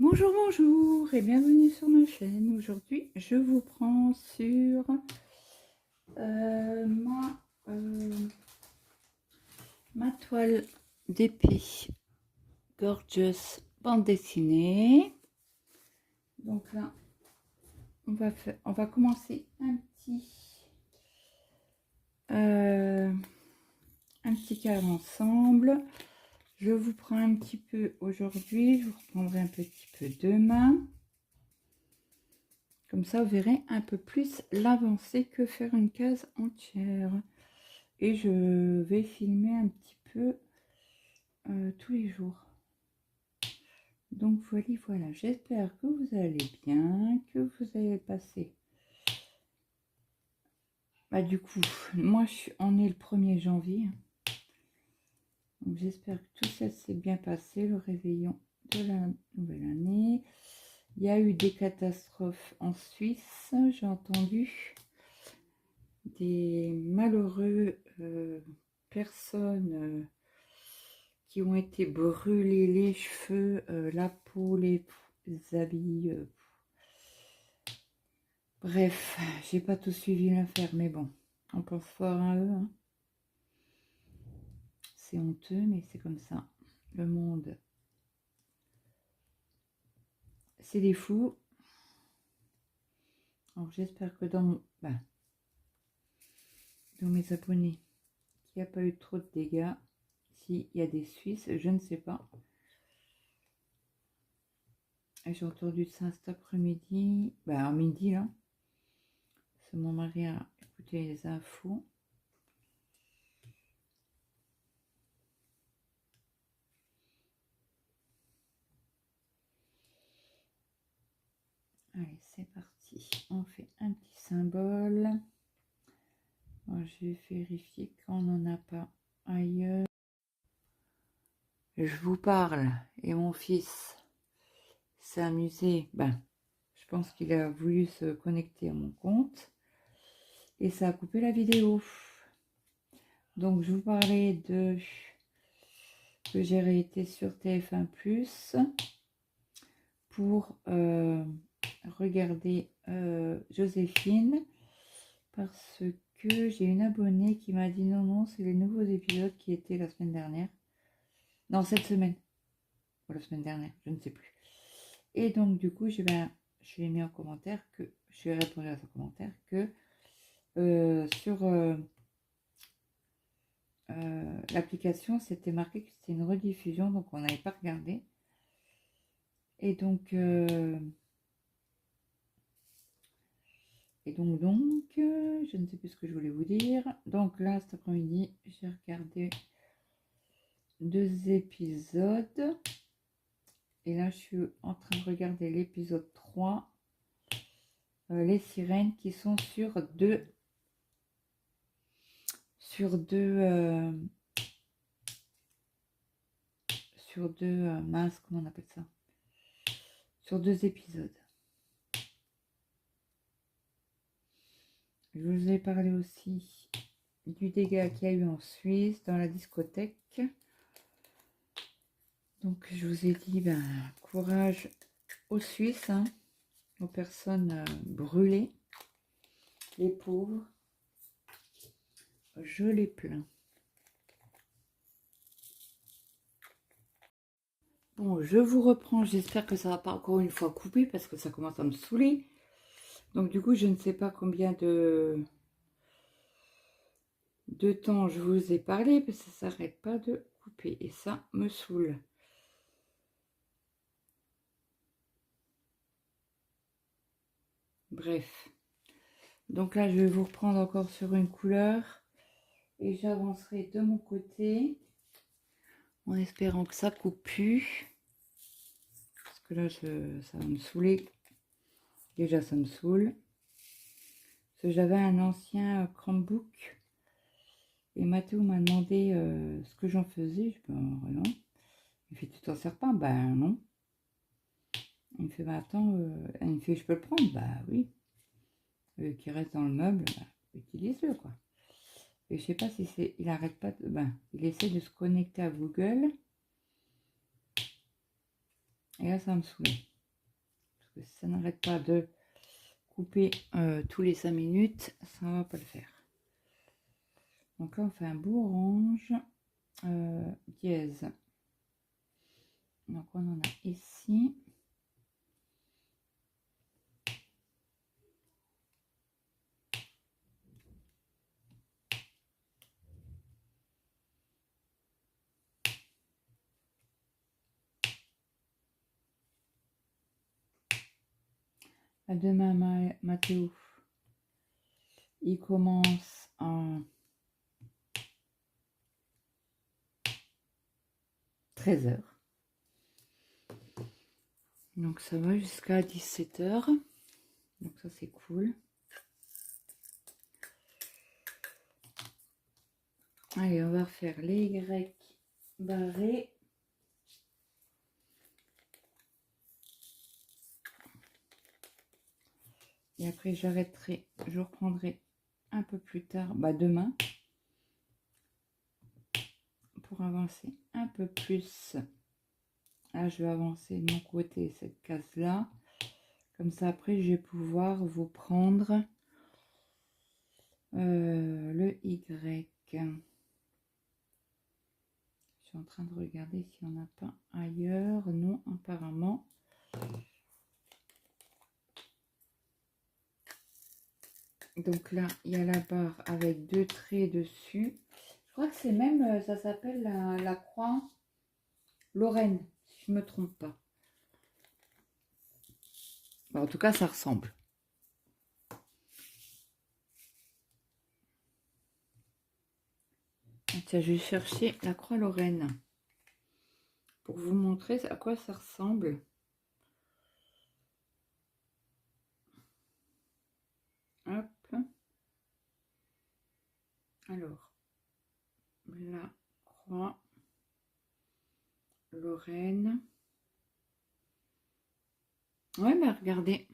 Bonjour, bonjour et bienvenue sur ma chaîne. Aujourd'hui, je vous prends sur ma toile d'épée Gorgeous bande dessinée. Donc là, on va commencer un petit cadre ensemble. Je vous prends un petit peu aujourd'hui, je vous reprendrai un petit peu demain. Comme ça, vous verrez un peu plus l'avancée que faire une case entière. Et je vais filmer un petit peu tous les jours. Donc voilà. J'espère que vous allez bien, que vous allez passer. Bah, du coup, moi, on est le 1er janvier. Donc j'espère que tout ça s'est bien passé, le réveillon de la nouvelle année. Il y a eu des catastrophes en Suisse, j'ai entendu. Des malheureux personnes qui ont été brûlées, les cheveux, la peau, les habits. Bref, j'ai pas tout suivi l'affaire, mais bon, on pense fort à eux. Hein. C'est honteux, mais c'est comme ça. Le monde, c'est des fous. Alors j'espère que dans mes abonnés, qu'il n'y a pas eu trop de dégâts. S'il y a des Suisses, je ne sais pas. J'ai entendu ça cet après-midi, à midi là. C'est mon mari a écouté les infos. Allez, c'est parti. On fait un petit symbole. Alors, je vais vérifier qu'on n'en a pas ailleurs. Je vous parle et mon fils s'est amusé. Je pense qu'il a voulu se connecter à mon compte et ça a coupé la vidéo. Donc, je vous parlais de que j'ai été sur TF1+ pour regarder Joséphine parce que j'ai une abonnée qui m'a dit non, c'est les nouveaux épisodes qui étaient la semaine dernière. Non, cette semaine. Ou la semaine dernière, je ne sais plus. Et donc, du coup, je lui ai mis en commentaire que, je lui ai répondu à son commentaire que sur l'application, c'était marqué que c'était une rediffusion, donc on n'avait pas regardé. Et donc, je ne sais plus ce que je voulais vous dire. Donc là, cet après-midi, j'ai regardé 2 épisodes. Et là, je suis en train de regarder l'épisode 3. Les sirènes qui sont sur deux mince, comment on appelle ça? Sur 2 épisodes. Je vous ai parlé aussi du dégât qu'il y a eu en Suisse, dans la discothèque. Donc, je vous ai dit, courage aux Suisses, hein, aux personnes brûlées, les pauvres. Je les plains. Bon, je vous reprends. J'espère que ça ne va pas encore une fois couper parce que ça commence à me saouler. Donc, du coup, je ne sais pas combien de temps je vous ai parlé parce que ça ne s'arrête pas de couper et ça me saoule. Bref. Donc là, je vais vous reprendre encore sur une couleur et j'avancerai de mon côté en espérant que ça coupe plus. Parce que là, ça va me saouler. Déjà, ça me saoule. Parce que j'avais un ancien Chromebook et Mathéo m'a demandé ce que j'en faisais. Je dis, non. Il fait, tu t'en sers pas? Non. Il me fait, attends, il me fait, je peux le prendre? Oui. Qui reste dans le meuble, utilise-le, quoi. Et je sais pas si c'est, il arrête pas, il essaie de se connecter à Google. Et là, ça me saoule. que si ça n'arrête pas de couper tous les 5 minutes, ça va pas le faire. Donc là, on fait un beau orange dièse. Donc on en a ici. À demain, Mathéo. Il commence à 13h. Donc ça va jusqu'à 17h. Donc ça c'est cool. Allez, on va refaire les Y barrés. Et après j'arrêterai, je reprendrai un peu plus tard, demain, pour avancer un peu plus. Là, je vais avancer de mon côté cette case-là. Comme ça, après, je vais pouvoir vous prendre le Y. Je suis en train de regarder s'il n'y en a pas ailleurs. Non, apparemment. Donc là, il y a la barre avec 2 traits dessus. Je crois que c'est même, ça s'appelle la croix Lorraine, si je ne me trompe pas. En tout cas, ça ressemble. Tiens, je vais chercher la croix Lorraine pour vous montrer à quoi ça ressemble. Hop. Alors, la croix Lorraine. Ouais, mais regardez.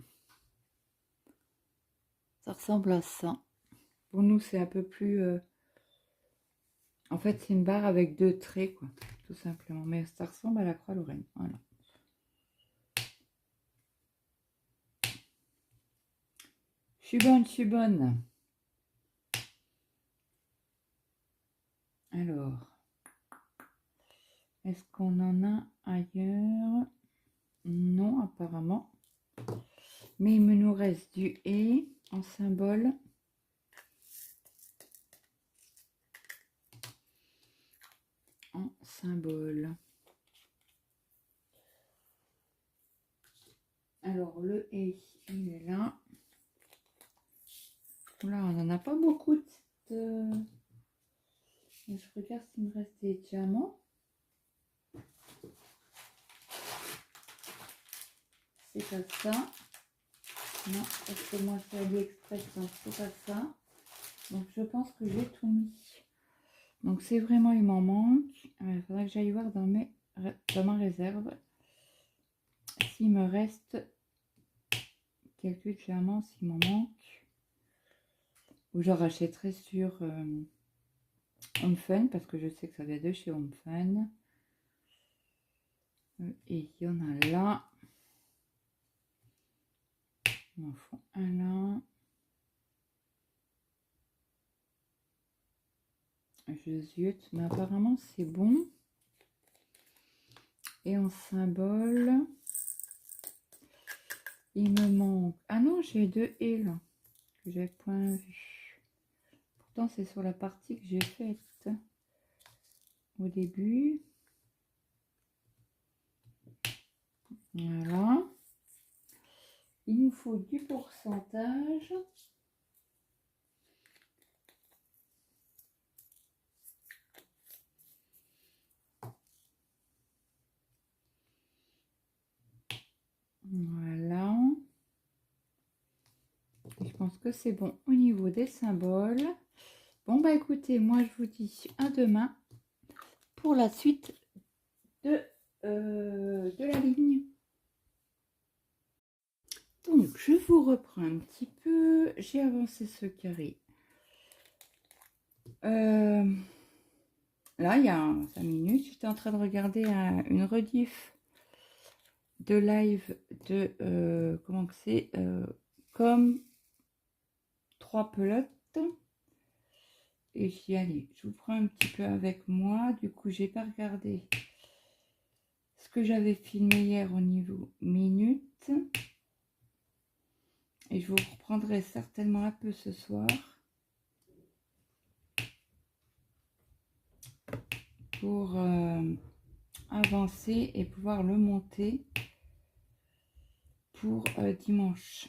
Ça ressemble à ça. Pour nous, c'est un peu plus... En fait, c'est une barre avec 2 traits, quoi. Tout simplement. Mais ça ressemble à la croix Lorraine. Voilà. Je suis bonne, je suis bonne. Alors, est-ce qu'on en a ailleurs? Non, apparemment. Mais il me nous reste du et en symbole. En symbole. Alors, le et, il est là. Là, on n'en a pas beaucoup. Je regarde s'il me reste des diamants. C'est pas ça. Non, parce que moi, c'est AliExpress, donc c'est pas ça. Donc, je pense que j'ai tout mis. Donc, c'est vraiment, il m'en manque. Il faudra que j'aille voir dans ma réserve s'il me reste quelques diamants, s'il m'en manque. Ou je rachèterai sur Home Fun, parce que je sais que ça vient de chez Home Fun. Et il y en a là. Il m'en faut un là. Je ziote, mais apparemment c'est bon. Et en symbole, il me manque... Ah non, j'ai 2 et là, que j'ai point vu. Pourtant, c'est sur la partie que j'ai faite au début. Voilà. Il nous faut du pourcentage. Voilà. Je pense que c'est bon au niveau des symboles. Bon, bah écoutez, moi je vous dis à demain pour la suite de la ligne. Donc, je vous reprends un petit peu. J'ai avancé ce carré. Là, il y a 5 minutes, j'étais en train de regarder une rediff de live de comment que c'est comme 3 pelotes. Et j'y allais. Je vous prends un petit peu avec moi. Du coup, j'ai pas regardé ce que j'avais filmé hier au niveau minutes. Et je vous reprendrai certainement un peu ce soir pour avancer et pouvoir le monter pour dimanche.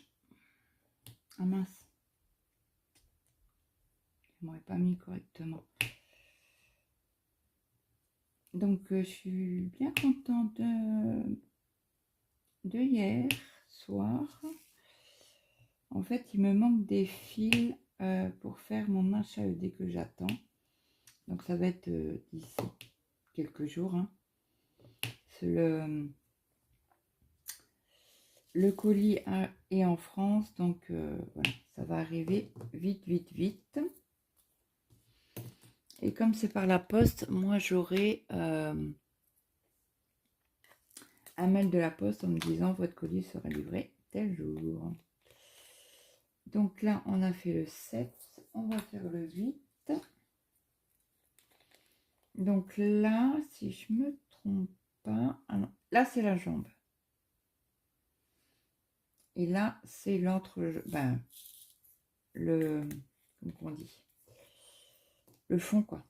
Ah mince, je m'aurais pas mis correctement. Donc je suis bien contente de hier soir. En fait, il me manque des fils pour faire mon HAED que j'attends. Donc ça va être d'ici quelques jours. Hein. Le colis est en France, donc voilà, ça va arriver vite, vite, vite. Et comme c'est par la poste, moi j'aurai un mail de la poste en me disant votre colis sera livré tel jour. Donc là, on a fait le 7, on va faire le 8. Donc là, si je me trompe pas, ah non, là c'est la jambe. Et là, c'est ben, comment on dit, le fond quoi.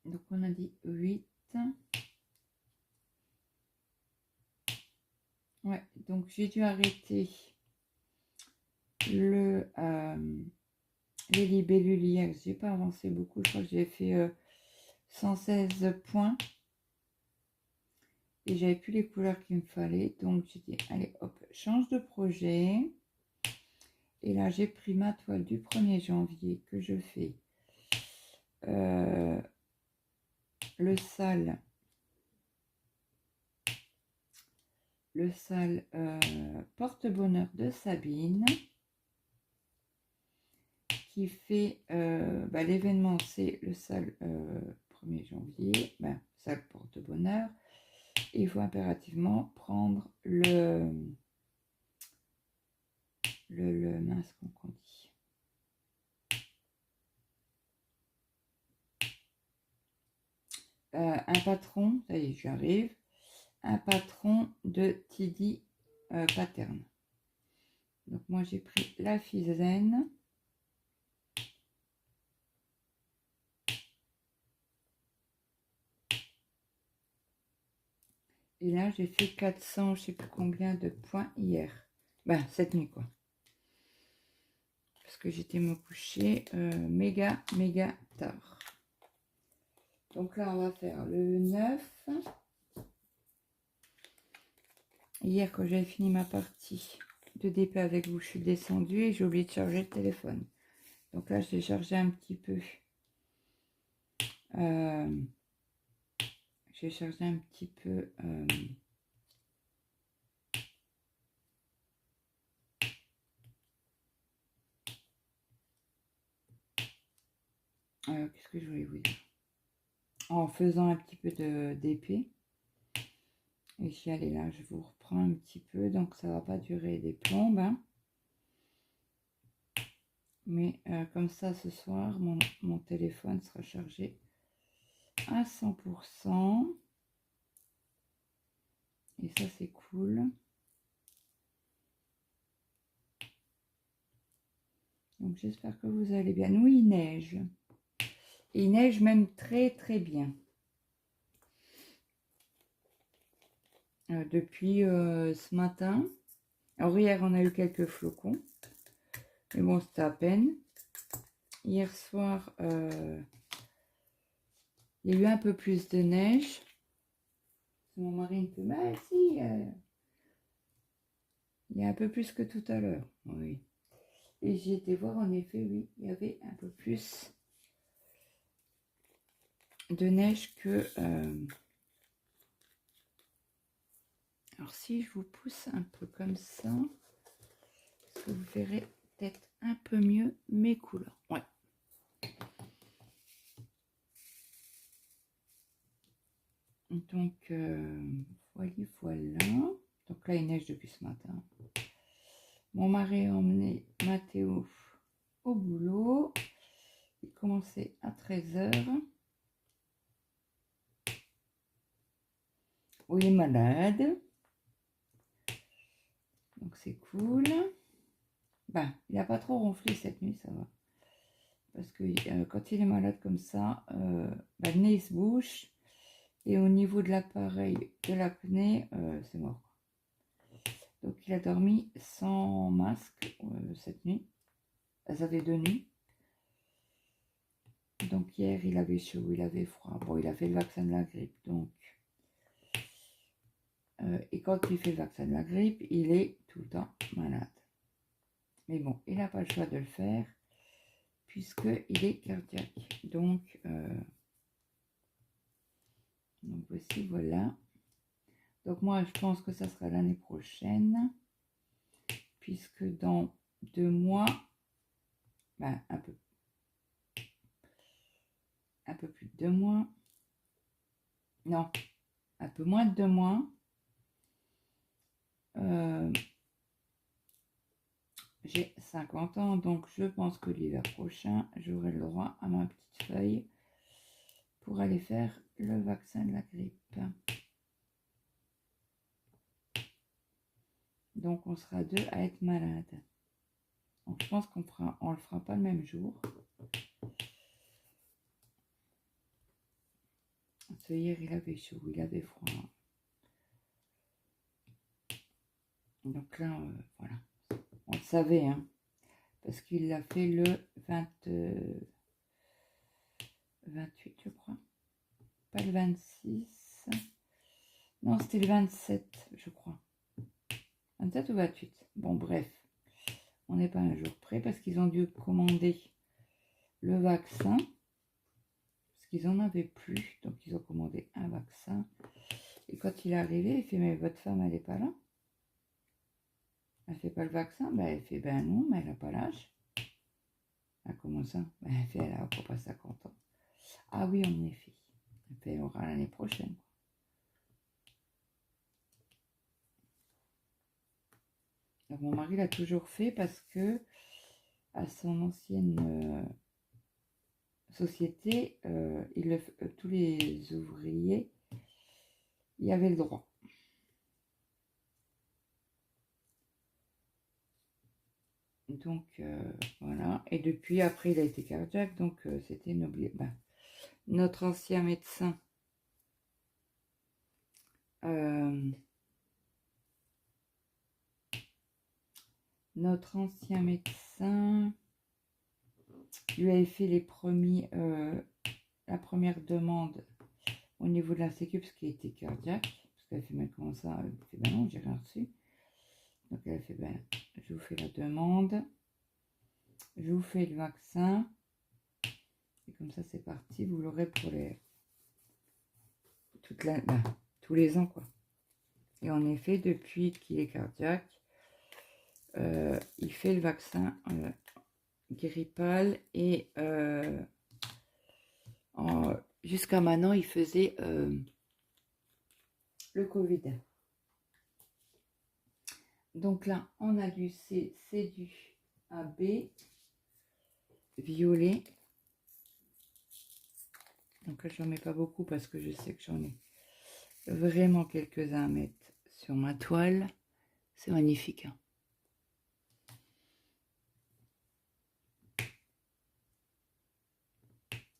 Donc on a dit 8. Ouais, donc j'ai dû arrêter les libellules hier. J'ai pas avancé beaucoup. Je crois que j'ai fait 116 points. Et j'avais plus les couleurs qu'il me fallait. Donc j'ai dit, allez hop, change de projet. Et là, j'ai pris ma toile du 1er janvier que je fais le sale porte-bonheur de Sabine qui fait l'événement, c'est le sale 1er janvier, sale porte-bonheur. Il faut impérativement prendre le mince qu'on dit. Un patron, ça y est, j'arrive. Un patron de Tidy Pattern. Donc moi j'ai pris la Fisaine. Et là j'ai fait 400, je sais plus combien de points hier. Cette nuit quoi. Parce que j'étais me coucher méga tard. Donc là on va faire le 9. Hier quand j'avais fini ma partie de DP avec vous, je suis descendue et j'ai oublié de charger le téléphone. Donc là j'ai chargé un petit peu. J'ai chargé un petit peu qu'est-ce que je voulais vous dire, en faisant un petit peu d'épée. Et j'y allais là, je vous reprends un petit peu, donc ça va pas durer des plombes. Hein. Mais comme ça, ce soir, mon téléphone sera chargé à 100%. Et ça, c'est cool. Donc j'espère que vous allez bien. Nous, il neige. Et il neige même très bien. Depuis ce matin. Alors hier, on a eu quelques flocons. Mais bon, c'était à peine. Hier soir, il y a eu un peu plus de neige. Mon mari me dit, si, il y a un peu plus que tout à l'heure. Oui. Et j'ai été voir, en effet, oui, il y avait un peu plus de neige que... Alors, si je vous pousse un peu comme ça, vous verrez peut-être un peu mieux mes couleurs. Ouais. Donc, voilà. Donc là, il neige depuis ce matin. Mon mari a emmené Mathéo au boulot. Il commençait à 13h. Oh, il est malade. Donc c'est cool. Ben, il n'a pas trop ronflé cette nuit, ça va. Parce que quand il est malade comme ça, le nez il se bouche. Et au niveau de l'appareil de l'apnée, c'est mort. Donc il a dormi sans masque cette nuit. Ça fait 2 nuits. Donc hier, il avait chaud, il avait froid. Bon, il a fait le vaccin de la grippe. Donc, et quand il fait le vaccin de la grippe, il est tout le temps malade. Mais bon, il n'a pas le choix de le faire puisqu'il est cardiaque. Donc voici, voilà. Donc moi, je pense que ça sera l'année prochaine. Puisque dans 2 mois, ben, un peu plus de 2 mois. Non, un peu moins de 2 mois. J'ai 50 ans, donc je pense que l'hiver prochain, j'aurai le droit à ma petite feuille pour aller faire le vaccin de la grippe. Donc on sera 2 à être malades. Donc je pense on le fera pas le même jour. Parce que hier il avait chaud, il avait froid. Donc là, voilà. On le savait, hein. Parce qu'il l'a fait le 28, je crois. Pas le 26. Non, c'était le 27, je crois. 27 ou 28. Bon, bref. On n'est pas un jour près parce qu'ils ont dû commander le vaccin. Parce qu'ils n'en avaient plus. Donc, ils ont commandé un vaccin. Et quand il est arrivé, il fait, mais votre femme, elle n'est pas là? Elle fait pas le vaccin? Ben, elle fait, ben non, mais elle n'a pas l'âge. Ah, comment ça? Ben, elle fait, elle a encore pas 50 ans. Ah oui, en effet. Elle fait, elle aura l'année prochaine. Donc, mon mari l'a toujours fait parce que à son ancienne société, tous les ouvriers y avaient le droit. Donc voilà. Et depuis, après, il a été cardiaque, donc c'était une notre ancien médecin. Notre ancien médecin lui avait fait la première demande au niveau de la sécu parce qu'il était cardiaque. Parce qu'elle fait, mais comment ça? Elle fait, ben non, j'ai rien reçu. Donc elle a fait, ben, je vous fais la demande. Je vous fais le vaccin. Et comme ça, c'est parti. Vous l'aurez pour tous les ans, quoi. Et en effet, depuis qu'il est cardiaque, il fait le vaccin grippal et jusqu'à maintenant, il faisait le Covid. Donc là, on a du C, c'est du AB, violet. Donc là, j'en mets pas beaucoup parce que je sais que j'en ai vraiment quelques-uns à mettre sur ma toile. C'est magnifique, hein.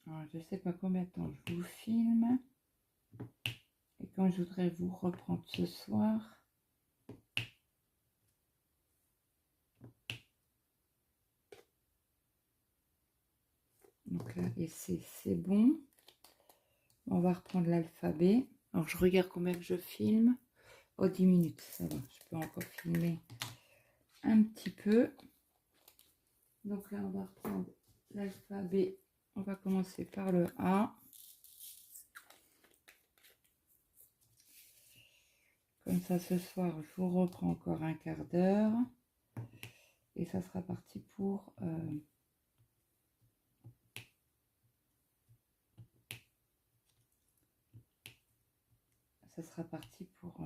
Alors, je sais pas combien de temps je vous filme. Et quand je voudrais vous reprendre ce soir, donc là, et c'est bon. On va reprendre l'alphabet. Alors, je regarde combien que je filme. Oh, 10 minutes, ça va. Je peux encore filmer un petit peu. Donc là, on va reprendre l'alphabet. On va commencer par le A. Comme ça, ce soir, je vous reprends encore un quart d'heure. Et ça sera parti pour... ça sera parti pour...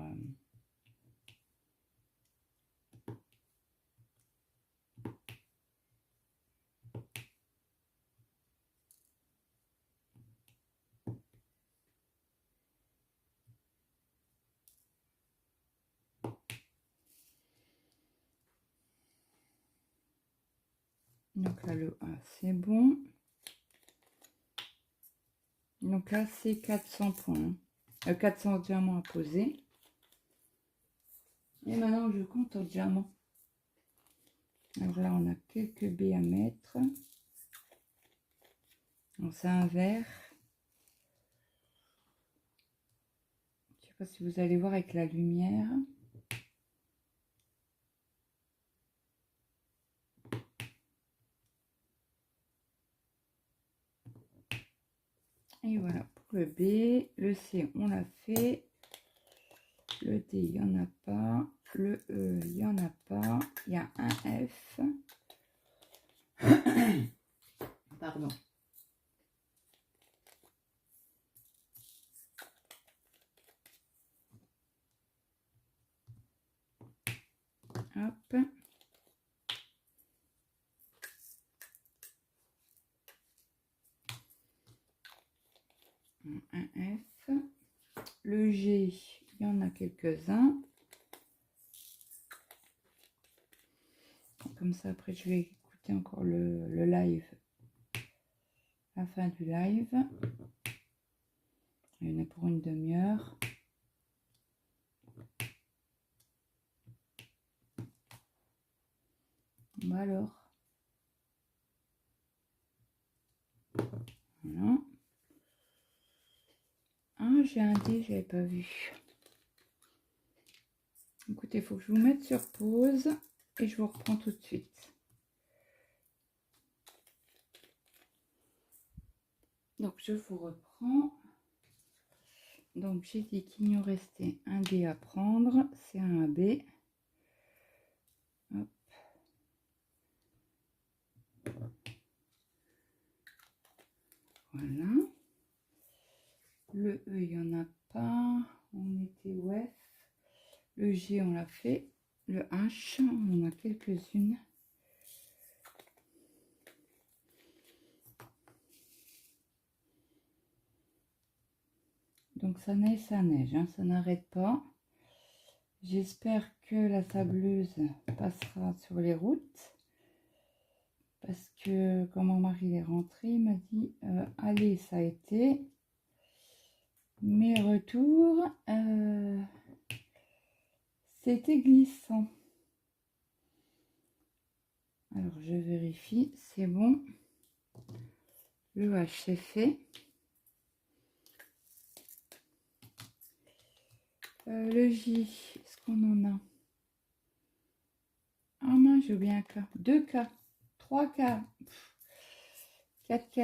Donc là, le 1, c'est bon. Donc là, c'est 400 points. 400 diamants à poser. Et maintenant, je compte en diamants. Alors là, on a quelques baies à mettre. Donc c'est un vert. Je sais pas si vous allez voir avec la lumière. Et voilà pour le B. Le C, on l'a fait. Le D, il n'y en a pas. Le E, il n'y en a pas. Il y a un F. Pardon. Hop. Un F. Le G, il y en a quelques-uns. Comme ça, après, je vais écouter encore le live. La fin du live. Il y en a pour une demi-heure. Bon alors. Voilà. Ah, j'ai un dé, j'avais pas vu. Écoutez, il faut que je vous mette sur pause et je vous reprends tout de suite. Donc, je vous reprends. Donc, j'ai dit qu'il nous restait un dé à prendre. C'est un B. Hop. Voilà. Le E, il n'y en a pas. On était ouais. Le G, on l'a fait. Le H, on en a quelques-unes. Donc ça neige, hein, ça n'arrête pas. J'espère que la sableuse passera sur les routes. Parce que quand mon mari est rentré, il m'a dit allez, ça a été. Mais retour, c'était glissant. Alors je vérifie, c'est bon. Le H c'est fait. Le J, est-ce qu'on en a? Ah mince, j'ai oublié un K. 2 K, 3 K, 4 K.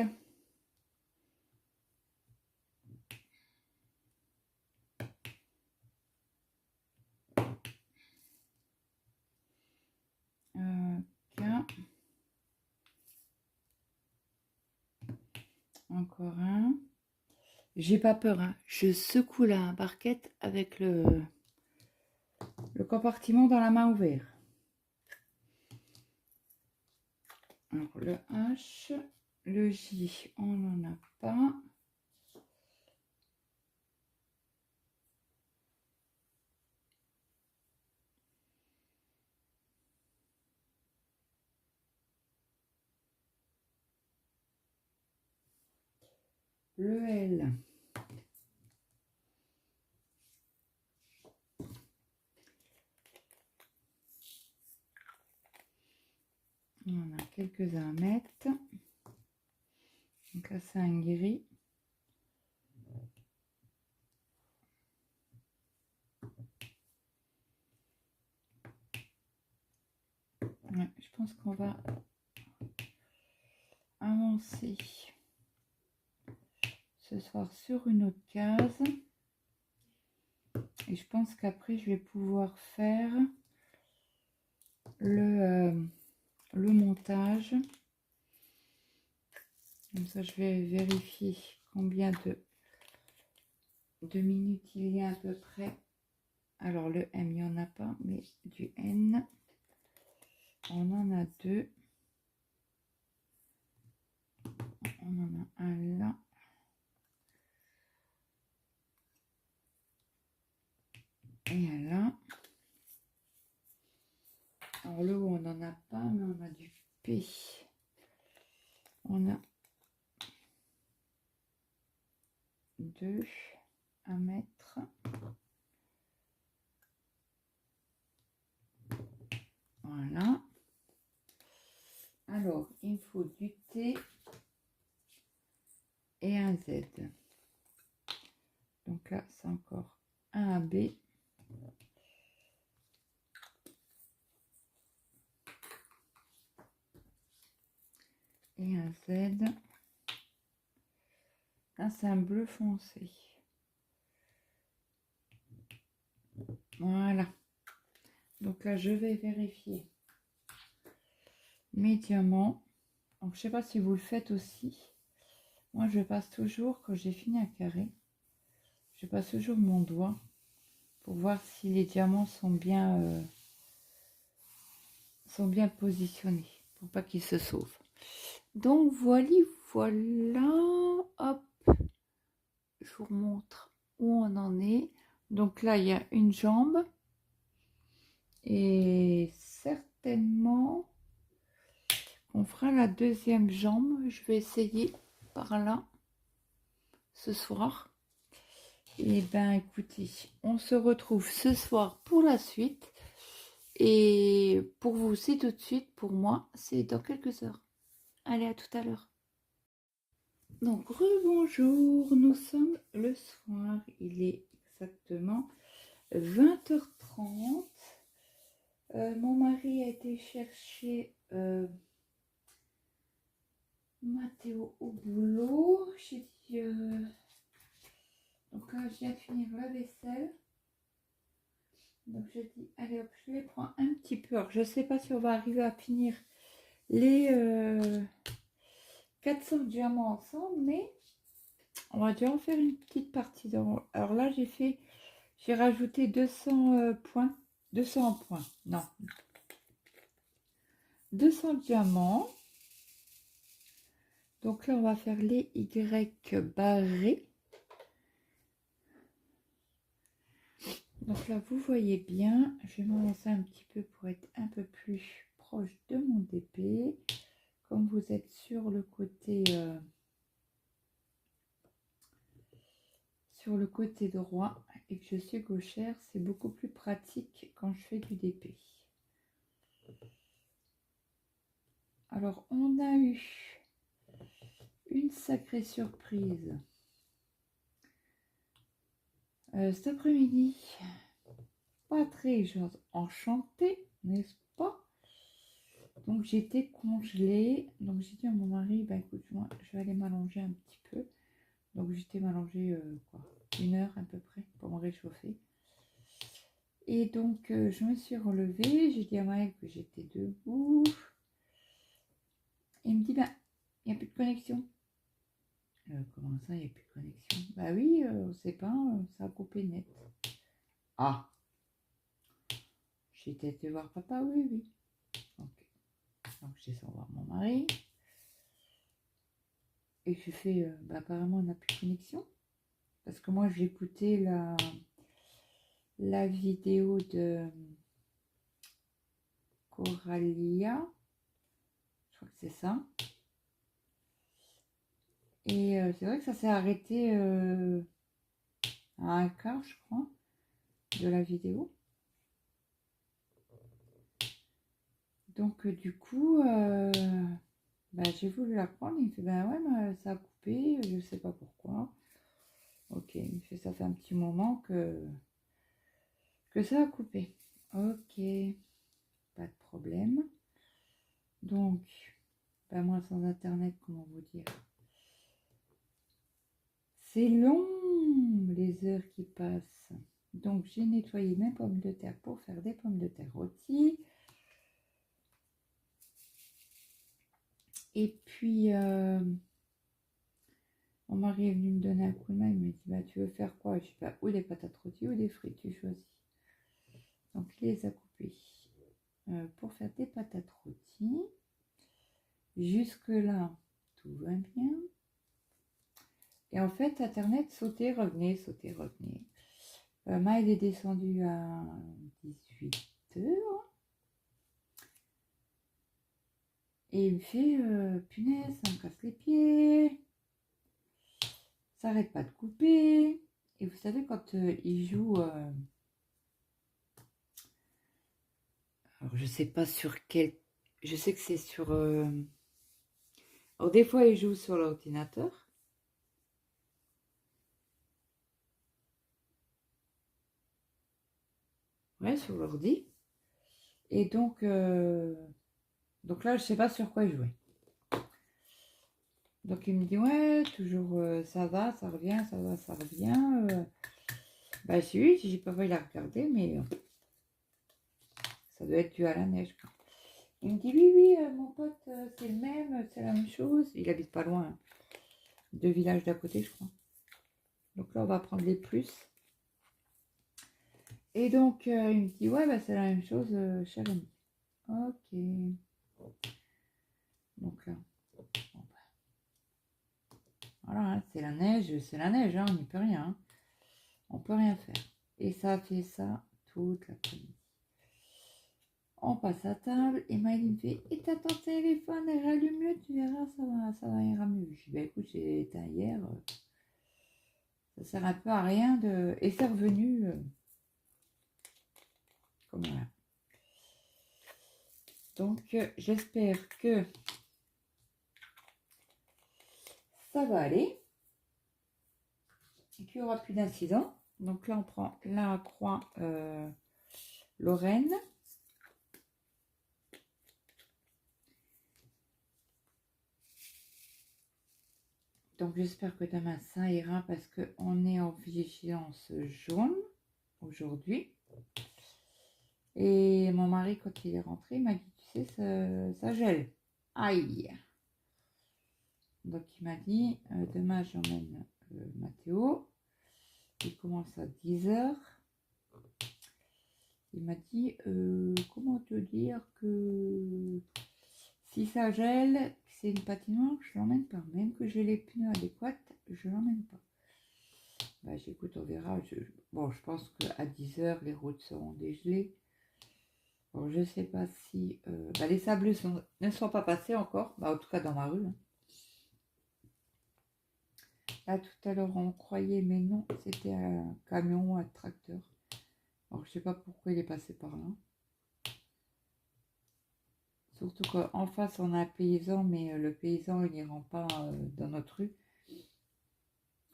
K. Encore un. J'ai pas peur, hein. Je secoue la barquette avec le compartiment dans la main ouverte. Alors le H, le J, on n'en a pas. Le L. On en a quelques-uns à mettre. Donc là, c'est un gris. Ouais, je pense qu'on va avancer ce soir sur une autre case. Et je pense qu'après, je vais pouvoir faire le montage. Comme ça, je vais vérifier combien de 2 minutes il y a à peu près. Alors le M, il n'y en a pas, mais du N, on en a 2. On en a un là. Et un là. Alors le haut, on n'en a pas, mais on a du P. On a 2 à mettre. Voilà. Alors, il me faut du T et un Z. Donc là, c'est encore un AB. Et un Z. Là, c'est un bleu foncé. Voilà. Donc là, je vais vérifier mes diamants. Donc, je sais pas si vous le faites aussi. Moi, je passe toujours, quand j'ai fini un carré, je passe toujours mon doigt pour voir si les diamants sont bien positionnés, pour pas qu'ils se sauvent. Donc, voilà. Hop. Je vous montre où on en est. Donc là, il y a une jambe. Et certainement, on fera la deuxième jambe. Je vais essayer par là ce soir. Et ben écoutez, on se retrouve ce soir pour la suite. Et pour vous, c'est tout de suite. Pour moi, c'est dans quelques heures. Allez, à tout à l'heure. Donc, rebonjour. Nous sommes le soir. Il est exactement 20h30. Mon mari a été chercher Mathéo au boulot. J'ai dit... Donc là, je viens de finir la vaisselle. Donc je dis, allez hop, je les prends un petit peu. Alors, je ne sais pas si on va arriver à finir les 400 diamants ensemble, mais on va déjà en faire une petite partie. Alors là, j'ai rajouté 200 points. 200 points, non. 200 diamants. Donc là, on va faire les Y barrés. Donc là, vous voyez bien, je vais m'avancer un petit peu pour être un peu plus proche de mon DP. Comme vous êtes sur le côté droit et que je suis gauchère, c'est beaucoup plus pratique quand je fais du DP. Alors, on a eu une sacrée surprise cet après-midi. Pas très enchantée, n'est-ce pas? Donc j'étais congelée. Donc j'ai dit à mon mari, bah écoute, moi je vais aller m'allonger un petit peu. Donc j'étais m'allonger une heure à peu près pour me réchauffer. Et donc je me suis relevée, j'ai dit à Mike que j'étais debout. Il me dit, bah il n'y a plus de connexion. Comment ça, il n'y a plus de connexion? Bah oui, c'est pas, ça a coupé net. Ah, j'étais été voir papa, oui, oui. Okay. Donc je descends voir mon mari. Et je fais, bah apparemment on n'a plus de connexion. Parce que moi j'ai écouté la vidéo de Coralia. Je crois que c'est ça. Et c'est vrai que ça s'est arrêté à un quart, je crois, de la vidéo. Donc du coup, bah, j'ai voulu la prendre. Il me fait, ben ouais, mais ça a coupé, je sais pas pourquoi. Ok, il me fait, ça fait un petit moment que ça a coupé. Ok, pas de problème. Donc, ben moi sans internet, comment vous dire? C'est long les heures qui passent. Donc j'ai nettoyé mes pommes de terre pour faire des pommes de terre rôties. Et puis Mon mari est venu me donner un coup de main, il me dit, bah, tu veux faire quoi? Je sais pas, ou des patates rôties ou des frites, tu choisis. Donc il les a coupées pour faire des patates rôties. Jusque là, tout va bien. Et en fait, Internet sautait, revenait, sautait, revenait. Maël est descendu à 18h. Et il me fait, punaise, ça me casse les pieds. Ça arrête pas de couper. Et vous savez, quand il joue... alors, je sais pas sur quel... Je sais que c'est sur... Alors, des fois, il joue sur l'ordinateur. Ouais, sur l'ordi. Et donc là, je sais pas sur quoi il jouait. Donc, il me dit, ouais, toujours, ça va, ça revient, ça va, ça revient. Bah, si oui, j'ai pas failli la regarder, mais ça doit être dû à la neige, quoi. Il me dit, oui, oui, mon pote, c'est le même, c'est la même chose. Il habite pas loin, hein. 2 villages d'à côté, je crois. Donc là, on va prendre les plus. Et donc, il me dit, ouais, bah, c'est la même chose, cher ami. Ok. Donc là, bon, bah, voilà, hein, c'est la neige, hein, on n'y peut rien. Hein. On peut rien faire. Et ça a fait ça toute l'après-midi. On passe à table et Maëlle me fait, et t'as ton téléphone, elle rallume mieux, tu verras, ça va ira mieux. Je dis, bah écoute, j'ai éteint hier, ça sert un peu à rien de... Et c'est revenu, comme voilà. Donc, j'espère que ça va aller, qu'il n'y aura plus d'incidents. Donc là, on prend la croix Lorraine. Donc j'espère que demain ça ira parce qu'on est en vigilance jaune aujourd'hui. Et mon mari, quand il est rentré, il m'a dit, tu sais, ça gèle. Aïe. Donc il m'a dit, demain j'emmène Mathéo. Il commence à 10h. Il m'a dit, comment te dire que si ça gèle, c'est une patinoire, je l'emmène pas. Même que j'ai les pneus adéquats, je l'emmène pas. Bah j'écoute, on verra. Bon, je pense qu'à 10h, les routes seront dégelées. Bon, je sais pas si... bah, les sables ne sont pas passés encore. Bah, en tout cas, dans ma rue. Hein. Là, tout à l'heure, on croyait, mais non, c'était un camion ou un tracteur. Alors, je sais pas pourquoi il est passé par là. Surtout qu'en face, on a un paysan, mais le paysan, il n'y rentre pas dans notre rue.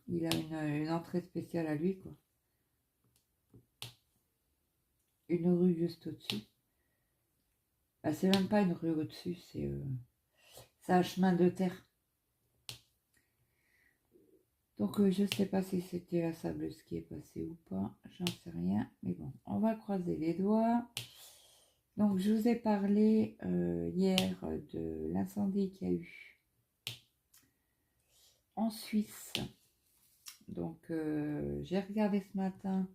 Il a une entrée spéciale à lui, quoi. Une rue juste au-dessus. Bah, c'est même pas une rue au-dessus, c'est un chemin de terre. Donc je sais pas si c'était la sableuse qui est passée ou pas, j'en sais rien. Mais bon, on va croiser les doigts. Donc je vous ai parlé hier de l'incendie qu'il y a eu en Suisse. Donc j'ai regardé ce matin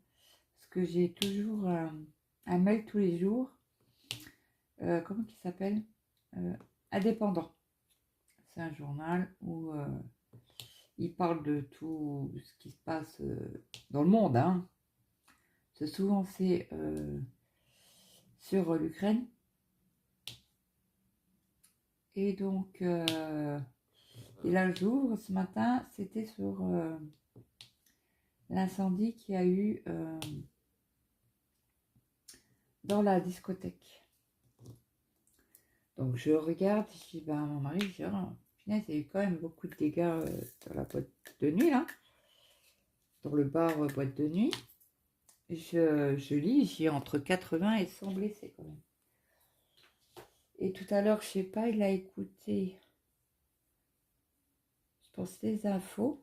parce que j'ai toujours un mail tous les jours. Comment il s'appelle Indépendant. C'est un journal où il parle de tout ce qui se passe dans le monde. Hein. C'est souvent sur l'Ukraine. Et donc, et là j'ouvre ce matin, c'était sur l'incendie qu'il y a eu dans la discothèque. Donc je regarde, je dis, ben mon mari, je dis, oh, punaise, il y a eu quand même beaucoup de dégâts dans la boîte de nuit, là. Dans le bar boîte de nuit. Je lis, j'ai entre 80 et 100 blessés quand même. Et tout à l'heure, je sais pas, il a écouté, je pense, les infos.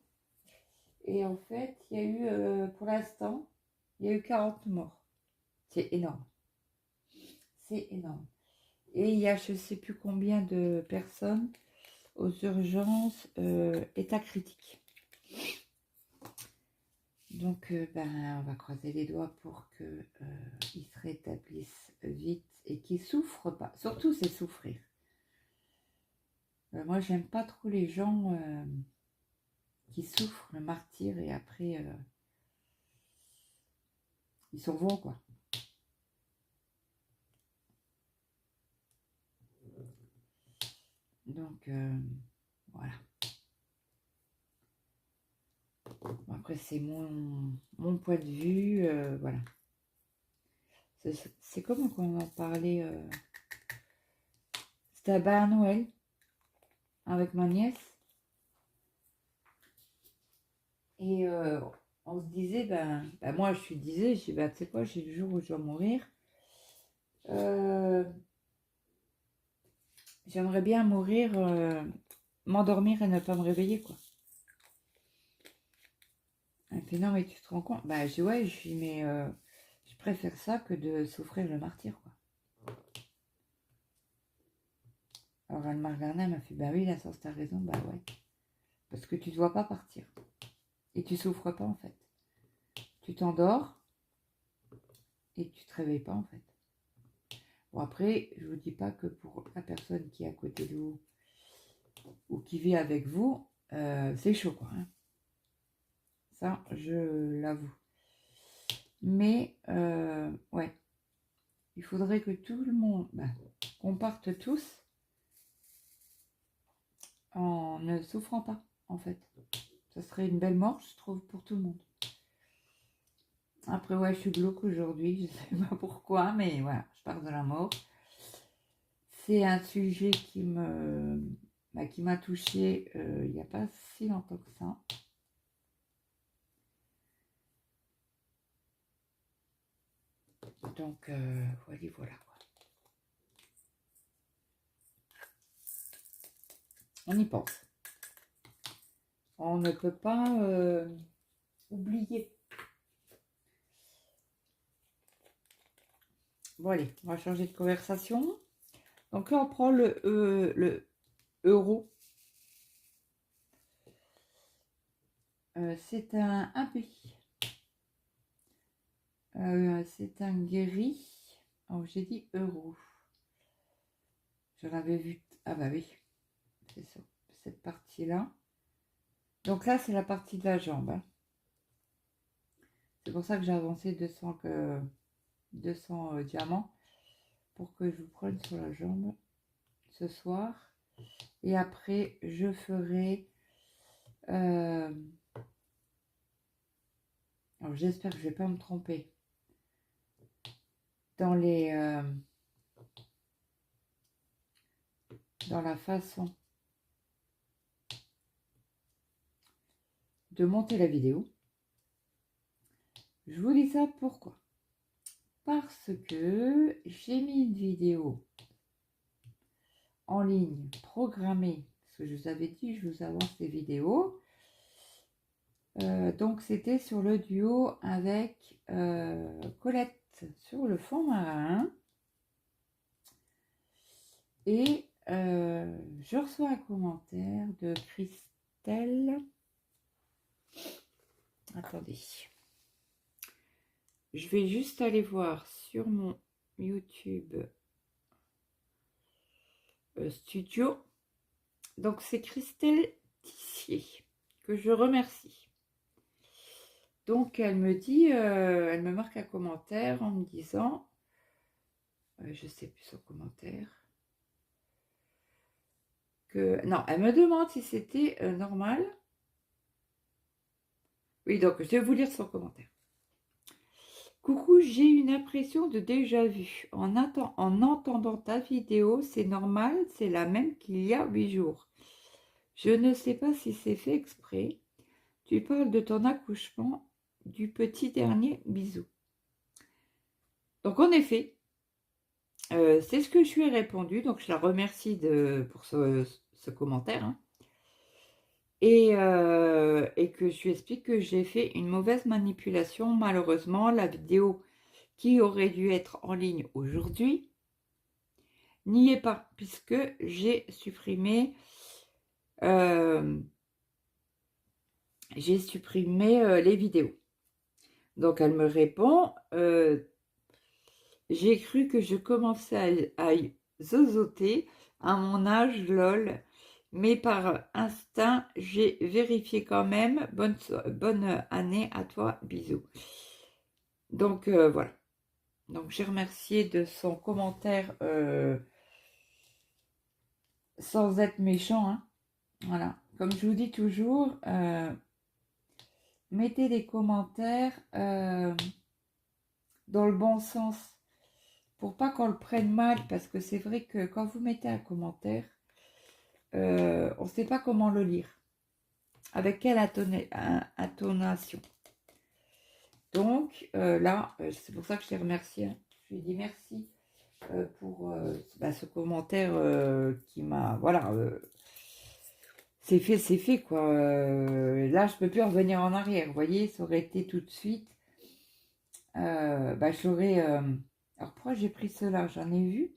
Et en fait, il y a eu, pour l'instant, il y a eu 40 morts. C'est énorme. C'est énorme. Et il y a je ne sais plus combien de personnes aux urgences état critique. Donc, ben, on va croiser les doigts pour qu'il se rétablisse vite et qu'il souffre pas. Surtout, c'est souffrir. Moi, j'aime pas trop les gens qui souffrent le martyre et après, ils s'en vont, quoi. Donc, voilà. Bon, après, c'est mon point de vue, voilà. C'est comme quand on en parlait, c'était à Noël, avec ma nièce. Et on se disait, moi je disais, tu sais quoi, j'ai le jour où je dois mourir. J'aimerais bien mourir, m'endormir et ne pas me réveiller, quoi. Et puis non, mais tu te rends compte? Je dis, ouais, mais je préfère ça que de souffrir le martyre, quoi. Alors elle m'a regardé, elle m'a fait, bah oui, la source, t'as raison, bah ouais. Parce que tu ne dois pas partir. Et tu souffres pas, en fait. Tu t'endors et tu te réveilles pas, en fait. Bon, après, je vous dis pas que pour la personne qui est à côté de vous ou qui vit avec vous, c'est chaud, quoi. Hein. Ça, je l'avoue. Mais, ouais, il faudrait que tout le monde, qu'on parte tous en ne souffrant pas, en fait. Ça serait une belle mort, je trouve, pour tout le monde. Après, ouais, je suis glauque aujourd'hui, je sais pas pourquoi, mais voilà, je parle de la mort. C'est un sujet qui m'a touchée il n'y a pas si longtemps que ça. Donc, voilà. On y pense. On ne peut pas oublier. Bon, allez, on va changer de conversation. Donc là, on prend le euro. C'est un pays. C'est un guéri. Oh, j'ai dit euro. Je l'avais vu. Ah bah oui, c'est ça. Cette partie-là. Donc là, c'est la partie de la jambe. Hein. C'est pour ça que j'ai avancé 200 diamants pour que je vous prenne sur la jambe ce soir. Et après, je ferai... alors, j'espère que je ne vais pas me tromper. Dans la façon de monter la vidéo. Je vous dis ça pourquoi? Parce que j'ai mis une vidéo en ligne programmée, parce que je vous avais dit, je vous avance des vidéos. Donc c'était sur le duo avec Colette sur le fond marin. Et je reçois un commentaire de Christelle. Attendez. Je vais juste aller voir sur mon YouTube studio. Donc c'est Christelle Tissier que je remercie. Donc elle me dit, elle me marque un commentaire en me disant, je sais plus son commentaire, que non, elle me demande si c'était normal. Oui, donc je vais vous lire son commentaire. Coucou, j'ai une impression de déjà vu. En entendant ta vidéo, c'est normal, c'est la même qu'il y a 8 jours. Je ne sais pas si c'est fait exprès. Tu parles de ton accouchement, du petit dernier, bisous. Donc en effet, c'est ce que je lui ai répondu. Donc je la remercie pour ce commentaire. Hein. Et que je lui explique que j'ai fait une mauvaise manipulation. Malheureusement, la vidéo qui aurait dû être en ligne aujourd'hui n'y est pas, puisque j'ai supprimé j'ai supprimé les vidéos. Donc elle me répond, j'ai cru que je commençais à zozoter à mon âge, lol. Mais par instinct, j'ai vérifié quand même. Bonne année à toi, bisous. Donc voilà. Donc j'ai remercié de son commentaire sans être méchant, hein. Voilà. Comme je vous dis toujours, mettez des commentaires dans le bon sens pour pas qu'on le prenne mal, parce que c'est vrai que quand vous mettez un commentaire, on ne sait pas comment le lire, avec quelle intonation. Donc là, c'est pour ça que je l'ai remercié. Hein. Je lui ai dit merci pour ce commentaire qui m'a... Voilà, c'est fait quoi. Là, je peux plus revenir en arrière. Vous voyez, ça aurait été tout de suite. Je l'aurais... Alors pourquoi j'ai pris cela? J'en ai vu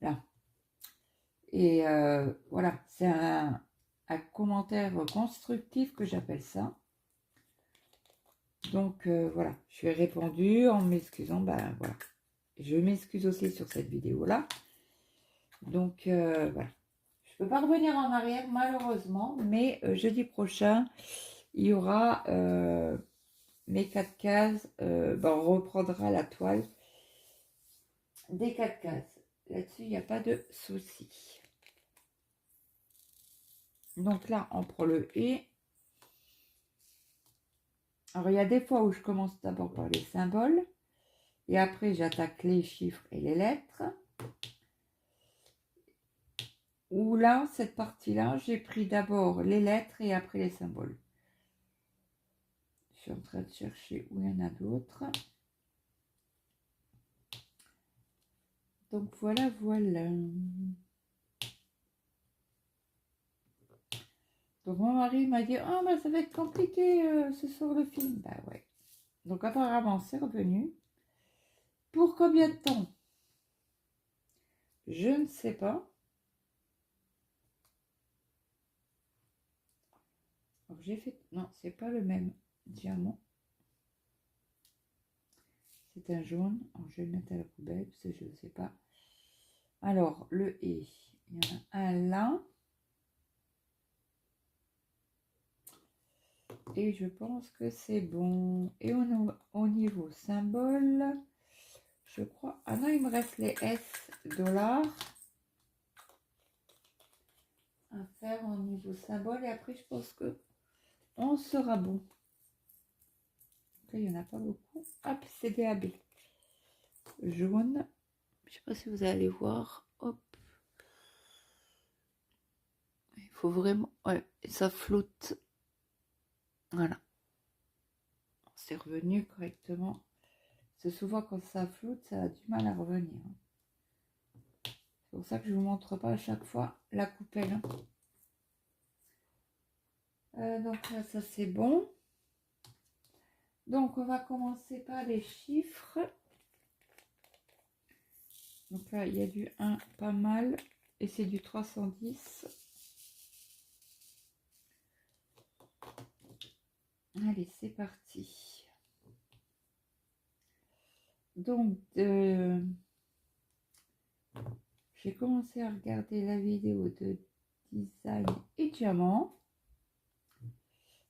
là. Et voilà, c'est un commentaire constructif que j'appelle ça. Donc voilà, je lui ai répondu en m'excusant. Ben voilà, je m'excuse aussi sur cette vidéo là. Donc voilà, je peux pas revenir en arrière malheureusement, mais jeudi prochain il y aura mes 4 cases. On reprendra la toile des 4 cases. Là-dessus, il n'y a pas de souci. Donc là, on prend le « et ». Alors, il y a des fois où je commence d'abord par les symboles. Et après, j'attaque les chiffres et les lettres. Ou là, cette partie-là, j'ai pris d'abord les lettres et après les symboles. Je suis en train de chercher où il y en a d'autres. Donc, voilà. Donc, mon mari m'a dit « Oh, ça va être compliqué ce soir le film. » Bah ouais. Donc, apparemment, c'est revenu. Pour combien de temps? Je ne sais pas. Alors, j'ai fait... Non, c'est pas le même diamant. C'est un jaune. Alors, je vais le mettre à la poubelle parce que je ne sais pas. Alors, le « et », il y en a un là. Et je pense que c'est bon. Et au niveau symbole, je crois... Ah non, il me reste les S dollars à faire au niveau symbole. Et après, je pense que on sera bon. Là, il n'y en a pas beaucoup. Hop, c'est DAB. Jaune. Je ne sais pas si vous allez voir. Hop. Il faut vraiment... Ouais, ça flotte. Voilà. C'est revenu correctement. C'est souvent quand ça flotte, ça a du mal à revenir. C'est pour ça que je ne vous montre pas à chaque fois la coupelle. Donc là, ça c'est bon. Donc on va commencer par les chiffres. Donc là, il y a du 1 pas mal. Et c'est du 310. Allez, c'est parti. Donc, j'ai commencé à regarder la vidéo de design et diamant.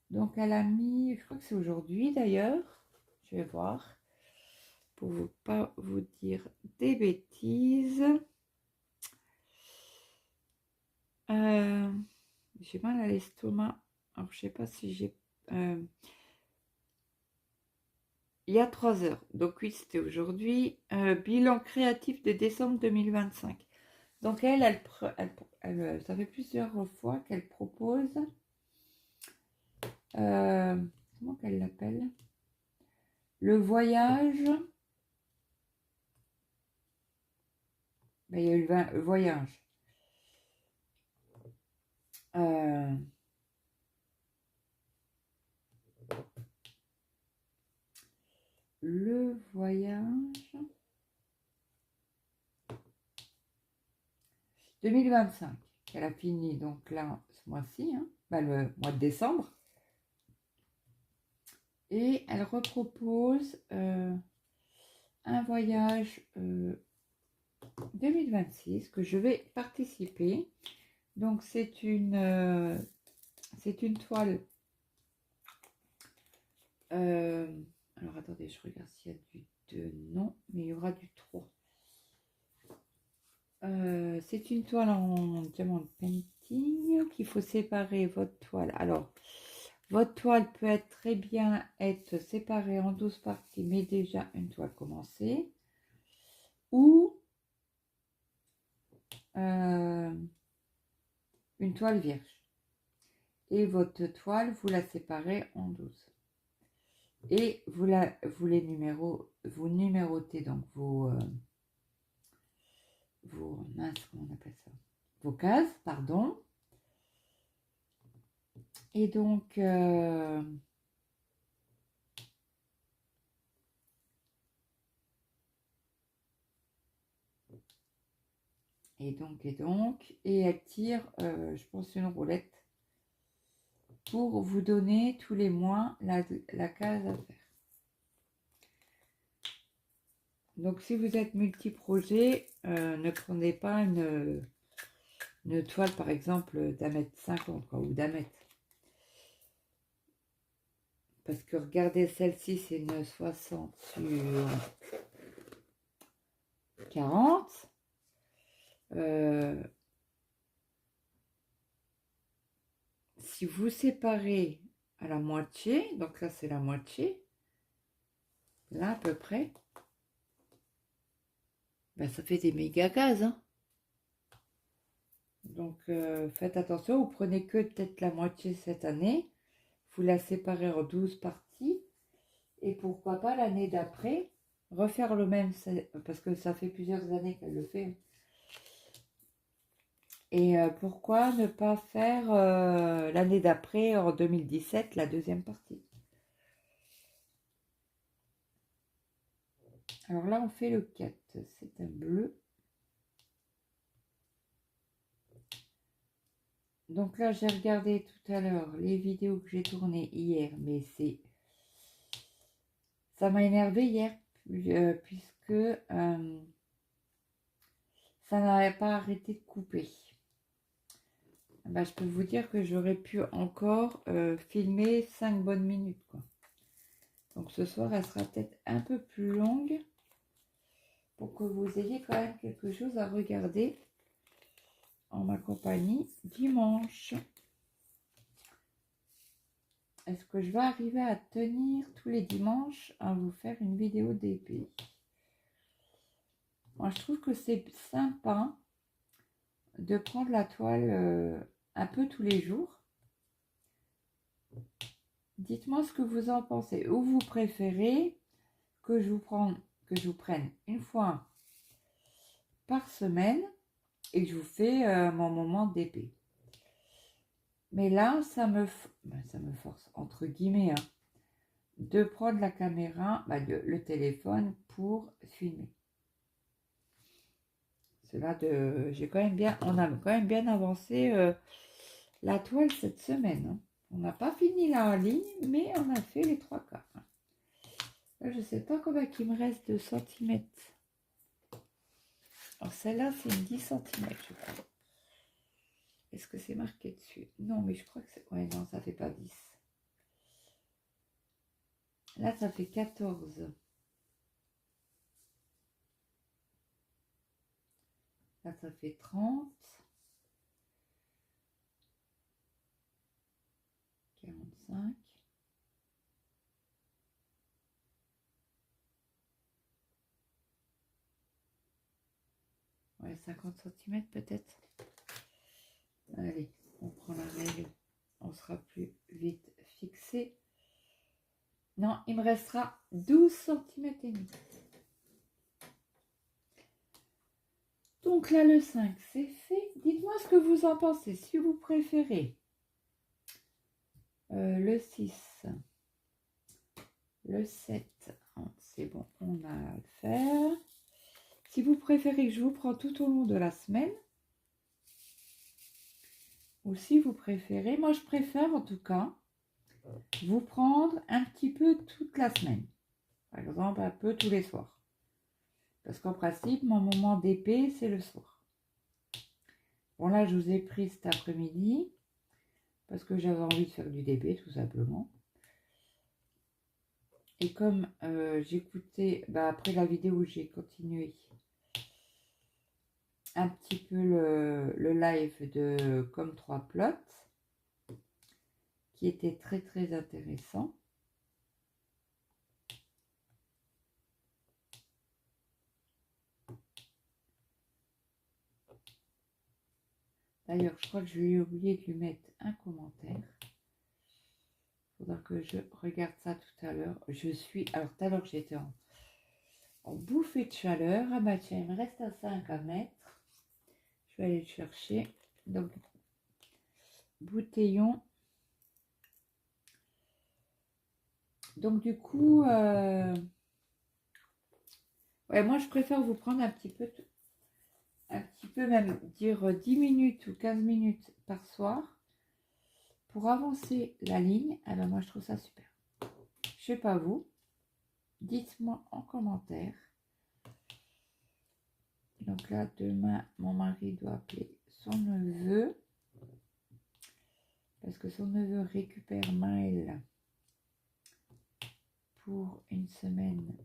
Donc, elle a mis, je crois que c'est aujourd'hui d'ailleurs. Je vais voir pour ne pas vous dire des bêtises. J'ai mal à l'estomac. Alors, je sais pas si j'ai... il y a 3 heures. Donc oui, c'était aujourd'hui. Bilan créatif de décembre 2025. Donc ça fait plusieurs fois qu'elle propose... comment qu'elle l'appelle? Le voyage... Ben, il y a eu le voyage. Le voyage 2025 qu'elle a fini donc là ce mois-ci, hein, le mois de décembre. Et elle repropose un voyage 2026 que je vais participer. Donc c'est une toile. Alors attendez, je regarde s'il y a du 2, non, mais il y aura du 3. C'est une toile en diamant painting qu'il faut séparer votre toile. Alors, votre toile peut être très bien être séparée en 12 parties, mais déjà une toile commencée. Ou une toile vierge. Et votre toile, vous la séparez en 12. Et vous numérotez donc mince, comment on appelle ça, vos cases, pardon. Et donc et elle tire, je pense, une roulette pour vous donner tous les mois la case à faire. Donc si vous êtes multi-projet, ne prenez pas une toile par exemple d'1,50 m ou d'1 m. Parce que regardez, celle-ci c'est une 60 sur 40. Si vous séparez à la moitié, donc là c'est la moitié, là à peu près, ben, ça fait des méga cases. Hein. Donc faites attention, vous prenez que peut-être la moitié cette année, vous la séparez en 12 parties, et pourquoi pas l'année d'après, refaire le même, parce que ça fait plusieurs années qu'elle le fait. Et pourquoi ne pas faire l'année d'après, en 2017, la deuxième partie. Alors là, on fait le 4, c'est un bleu. Donc là, j'ai regardé tout à l'heure les vidéos que j'ai tournées hier, mais ça m'a énervé hier, puisque ça n'avait pas arrêté de couper. Ben, je peux vous dire que j'aurais pu encore filmer 5 bonnes minutes, quoi. Donc ce soir, elle sera peut-être un peu plus longue pour que vous ayez quand même quelque chose à regarder en ma compagnie dimanche. Est-ce que je vais arriver à tenir tous les dimanches à vous faire une vidéo d'épée? Moi, je trouve que c'est sympa de prendre la toile un peu tous les jours. Dites-moi ce que vous en pensez. Ou vous préférez que je vous prenne une fois par semaine et que je vous fais mon moment d'épée. Mais là, ça me force, entre guillemets, hein, de prendre la caméra, le téléphone pour filmer. J'ai quand même bien, on a quand même bien avancé la toile cette semaine. Hein. On n'a pas fini la ligne, mais on a fait les 3 quarts. Là, je ne sais pas combien il me reste de centimètres. Alors celle-là, c'est une 10 cm, je crois. Est-ce que c'est marqué dessus? Non, mais je crois que c'est... Ouais, non, ça fait pas 10. Là, ça fait 14. Là, ça fait 30. 45. Ouais, 50 cm peut-être. Allez, on prend la règle. On sera plus vite fixé. Non, il me restera 12 cm et demi. Donc là, le 5, c'est fait. Dites-moi ce que vous en pensez. Si vous préférez le 6, le 7, c'est bon, on a à le faire. Si vous préférez que je vous prends tout au long de la semaine, ou si vous préférez, moi je préfère en tout cas, vous prendre un petit peu toute la semaine. Par exemple, un peu tous les soirs. Parce qu'en principe, mon moment d'épée, c'est le soir. Bon, là, je vous ai pris cet après-midi parce que j'avais envie de faire du DP, tout simplement. Et comme j'écoutais, après la vidéo, j'ai continué un petit peu le live de Comme 3 plots, qui était très très intéressant. D'ailleurs, je crois que je vais oublier de lui mettre un commentaire. Il faudra que je regarde ça tout à l'heure. Alors tout à l'heure, j'étais en bouffée de chaleur. Ah bah tiens, il me reste un 5 à mettre. Je vais aller le chercher. Donc, bouteillon. Donc du coup, ouais, moi je préfère vous prendre un petit peu même dire 10 minutes ou 15 minutes par soir pour avancer la ligne. Ah ben moi je trouve ça super. Je sais pas vous, dites-moi en commentaire. Donc là, demain, mon mari doit appeler son neveu parce que son neveu récupère Maël pour une semaine.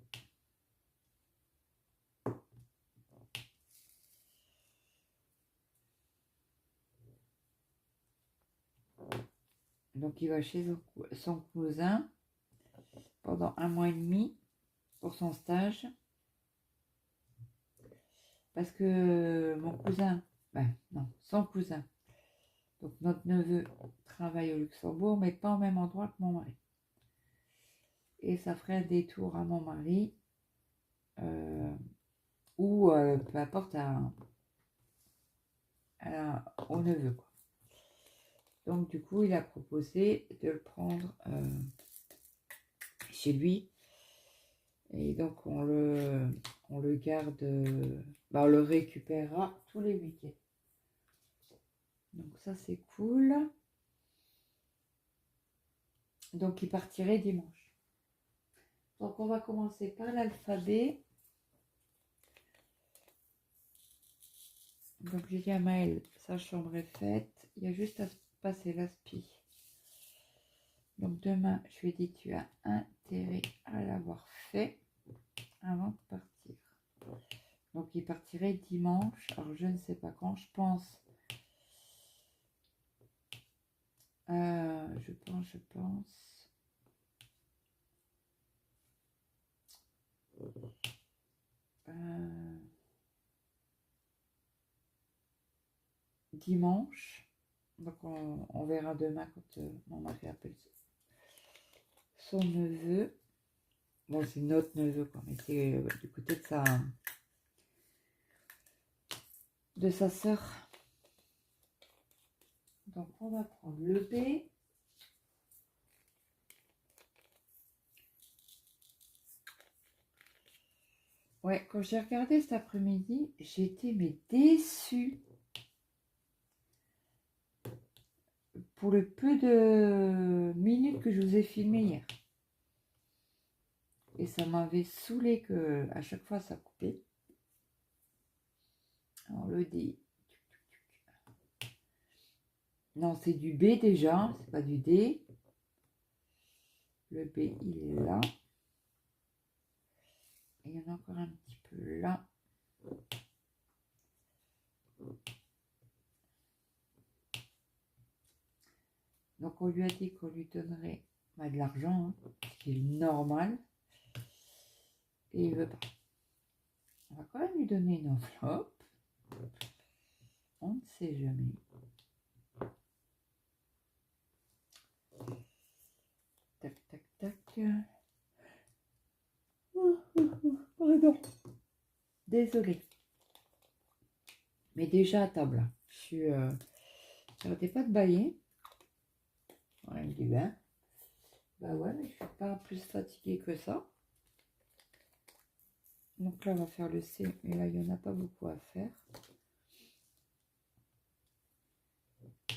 Donc il va chez son cousin pendant 1 mois et demi pour son stage. Parce que mon cousin, non, son cousin, donc notre neveu travaille au Luxembourg, mais pas au même endroit que mon mari. Et ça ferait un détour à mon mari, ou peu importe au neveu, quoi. Donc du coup, il a proposé de le prendre chez lui. Et donc on le garde, on le récupérera tous les week-ends. Donc ça c'est cool. Donc il partirait dimanche. Donc on va commencer par l'alphabet. Donc j'ai dit à Maël, sa chambre est faite. Il y a juste à passer l'aspi. Donc demain, je lui ai dit, tu as intérêt à l'avoir fait avant de partir. Donc il partirait dimanche. Alors je ne sais pas quand. Je pense. Dimanche. Donc on verra demain quand mon mari appelle son neveu. Bon, c'est notre neveu, quoi, mais c'est du côté de sa sœur. Donc on va prendre le B. Ouais, quand j'ai regardé cet après-midi, j'étais déçue pour le peu de minutes que je vous ai filmé hier. Et ça m'avait saoulé que à chaque fois ça coupait. Alors le D. Non, c'est du B déjà, c'est pas du D. Le B, il est là. Et il y en a encore un petit peu là. Donc on lui a dit qu'on lui donnerait de l'argent, ce qui est normal. Et il veut pas. On va quand même lui donner une enveloppe. On ne sait jamais. Tac, tac, tac. Pardon. Désolée. Mais déjà à table. J'arrêtais pas de bailler. Ouais, il me dit ben. Bah ouais, mais je suis pas plus fatiguée que ça. Donc là, on va faire le C. Mais là, il n'y en a pas beaucoup à faire.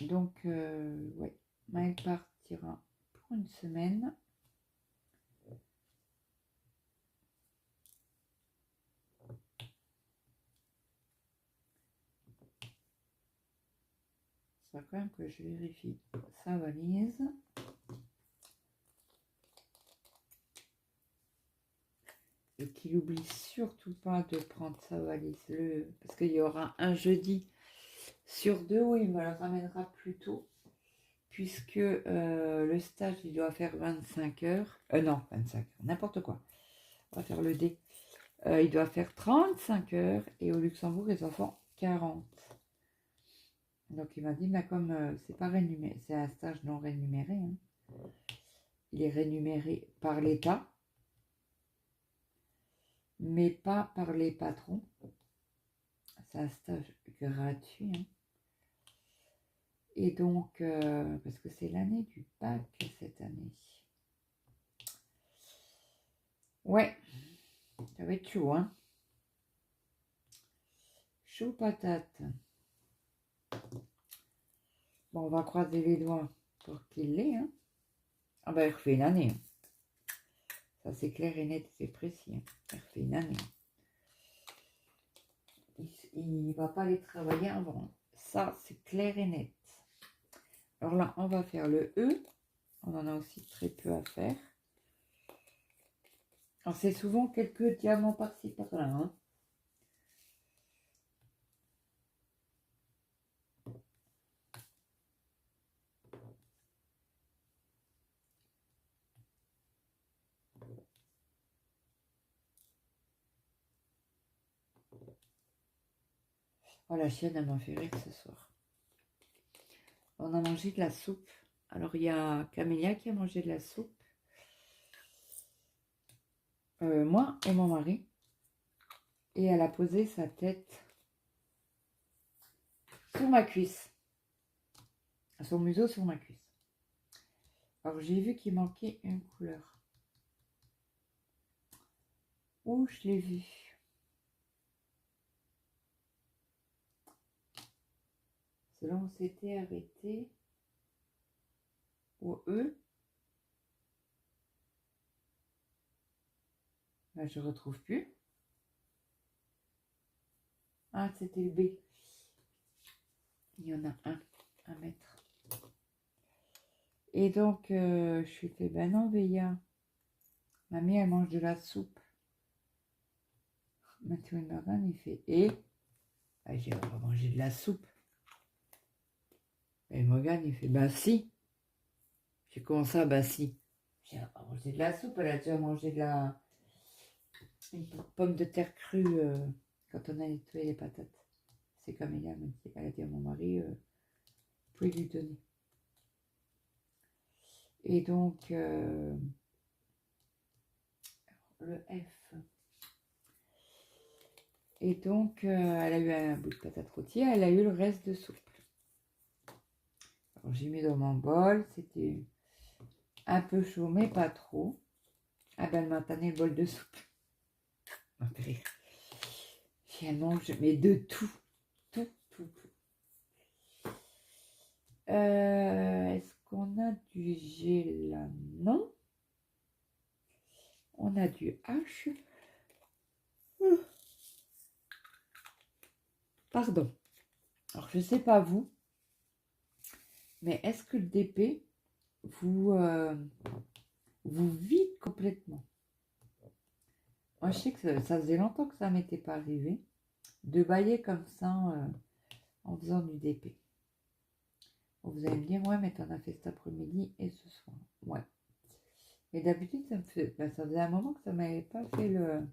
Donc, ouais. Maël partira pour pour une semaine. Il faut quand même que je vérifie sa valise. Et qu'il n'oublie surtout pas de prendre sa valise. Parce qu'il y aura un jeudi sur 2 où il me le ramènera plus tôt. Puisque le stage, il doit faire 25 heures. Non, 25 heures, n'importe quoi. On va faire le D. Il doit faire 35 heures. Et au Luxembourg, les enfants, 40. Donc il m'a dit, mais comme c'est pas rémunéré, c'est un stage non rémunéré, hein. Il est rémunéré par l'État, mais pas par les patrons. C'est un stage gratuit, hein. Et donc, parce que c'est l'année du bac cette année. Ouais, ça va être chaud, hein. Chaud patate. Bon, on va croiser les doigts pour qu'il l'ait, hein. Ah ben, il refait une année. Ça, c'est clair et net, c'est précis, hein. Il refait une année. Il ne va pas aller travailler avant. Ça, c'est clair et net. Alors là, on va faire le E. On en a aussi très peu à faire. Alors, c'est souvent quelques diamants par-ci, par-là, hein. Oh, la chienne, elle m'a fait rire ce soir. On a mangé de la soupe. Alors, il y a Camélia qui a mangé de la soupe. Moi et mon mari. Et elle a posé sa tête sur ma cuisse. Son museau sur ma cuisse. Alors, j'ai vu qu'il manquait une couleur. Où je l'ai vu? C'est là où on s'était arrêté. Au E. Là, je ne retrouve plus. Ah, c'était le B. Il y en a un à mettre. Et donc, je suis fait, ben non, Béa. Mamie, elle mange de la soupe. Mathieu Morgan, il fait, et ah, j'ai pas mangé de la soupe. Et Morgan, il fait, ben si. J'ai commencé à, ben si. J'ai pas mangé de la soupe, elle a déjà mangé de la une pomme de terre crue quand on a nettoyé les patates. C'est comme elle a dit à mon mari, vous pouvez lui donner. Et donc, le F. Et donc, elle a eu un bout de patate rôtie, elle a eu le reste de soupe. Alors, j'ai mis dans mon bol, c'était un peu chaud, mais pas trop. Ah ben, elle m'a tanné le bol de soupe. Ça m'a fait rire. Si elle mange, mais de tout. Tout. Est-ce qu'on a du G là? Non. On a du H. Pardon. Alors, je ne sais pas vous, mais est-ce que le DP vous vide complètement? Moi, je sais que ça faisait longtemps que ça ne m'était pas arrivé de bailler comme ça en faisant du DP. Vous allez me dire, ouais, mais t'en as fait cet après-midi et ce soir. Ouais. Mais d'habitude, ça faisait un moment que ça ne m'avait pas fait le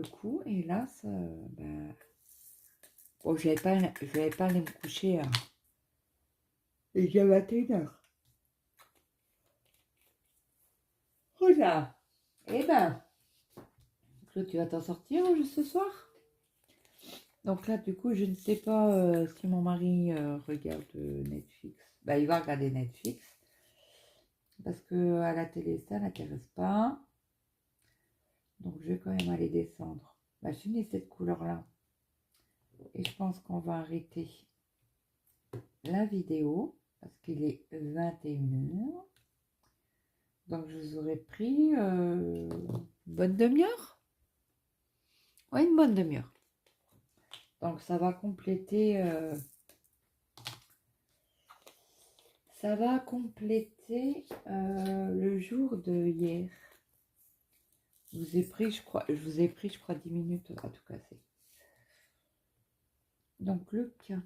coup. Et là, ça, bon, je n'avais pas aller me coucher et j'ai 21h. Oh là. Eh ben, Claude, tu vas t'en sortir ce soir? Donc là, du coup, je ne sais pas si mon mari regarde Netflix. Bah, il va regarder Netflix. Parce que à la télé, ça n'intéresse pas. Donc, je vais quand même aller descendre. Bah, je finis cette couleur-là. Et je pense qu'on va arrêter la vidéo. parce qu'il est 21h. Donc je vous aurais pris une bonne demi-heure. Ouais, une bonne demi-heure. Donc ça va compléter le jour de hier. Je vous ai pris, je crois, 10 minutes à tout casser. Donc le cas.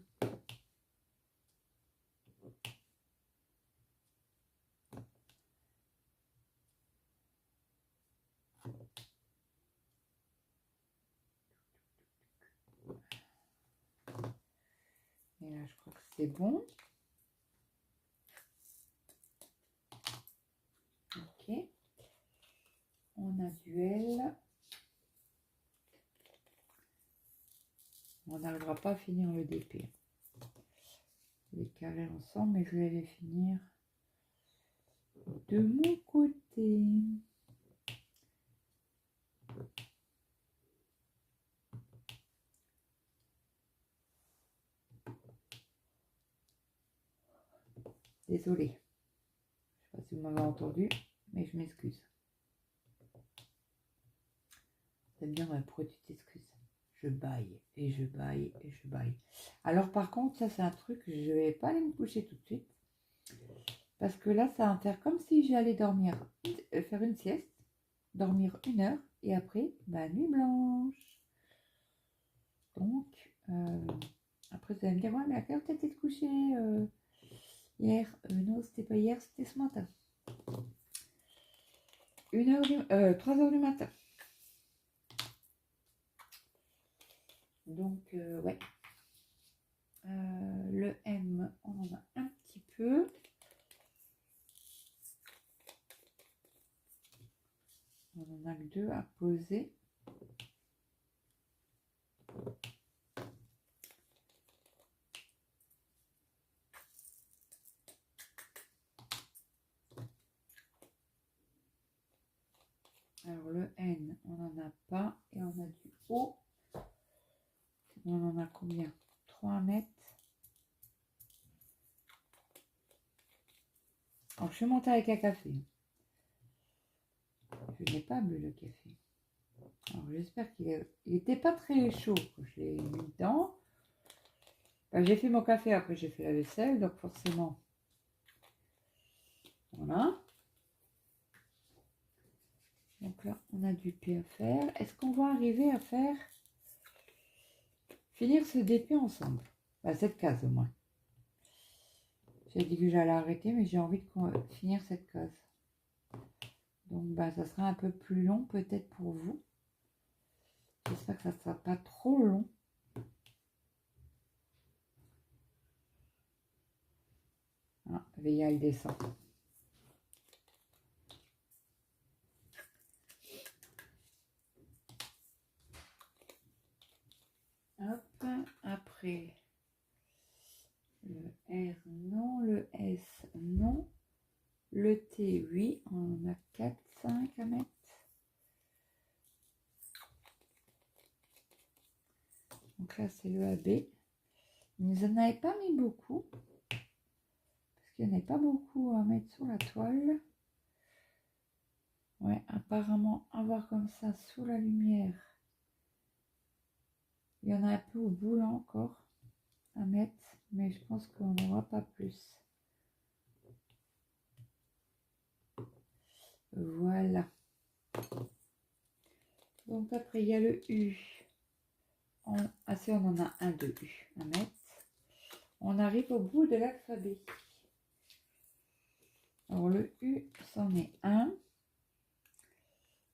Et là, je crois que c'est bon. Ok. On a duel. On n'arrivera pas à finir le DP. Les carrés ensemble, mais je vais les finir de mon côté. Désolée. Je ne sais pas si vous m'avez entendu, mais je m'excuse. Vous allez me dire, pourquoi tu t'excuses? Je baille, et je baille, et je baille. Alors par contre, ça c'est un truc, je ne vais pas aller me coucher tout de suite. Parce que là, ça va me faire comme si j'allais dormir, faire une sieste, dormir 1 heure, et après, nuit blanche. Donc, après vous allez me dire, ouais, mais à quelle heure t'étais couché hier? Non, c'était pas hier, c'était ce matin. 3h du matin. Donc, ouais. Le M, on en a un petit peu. On en a que 2 à poser. Alors le N, on n'en a pas. Et on a du O. On en a combien? 3 à mettre. Alors je suis montée avec un café. Je n'ai pas bu le café. Alors j'espère qu'il n'était pas très chaud quand je l'ai mis dedans. J'ai fait mon café, après j'ai fait la vaisselle, donc forcément. Voilà. Donc là, on a du P à faire. Est-ce qu'on va arriver à finir ce DP ensemble? Cette case au moins. J'ai dit que j'allais arrêter, mais j'ai envie de finir cette case. Donc ça sera un peu plus long peut-être pour vous. J'espère que ça ne sera pas trop long. Ah, Veilla, elle descend. Hop, après le R, non, le S, non, le T, oui, on en a 4, 5 à mettre. Donc là, c'est le AB. Ils n'en avaient pas mis beaucoup, parce qu'il n'y en avait pas beaucoup à mettre sur la toile. Ouais, apparemment, avoir comme ça sous la lumière, il y en a un peu au bout là encore à mettre, mais je pense qu'on n'aura pas plus. Voilà. Donc après, il y a le U. On en a un de U à mettre. On arrive au bout de l'alphabet. Alors le U, c'en est un.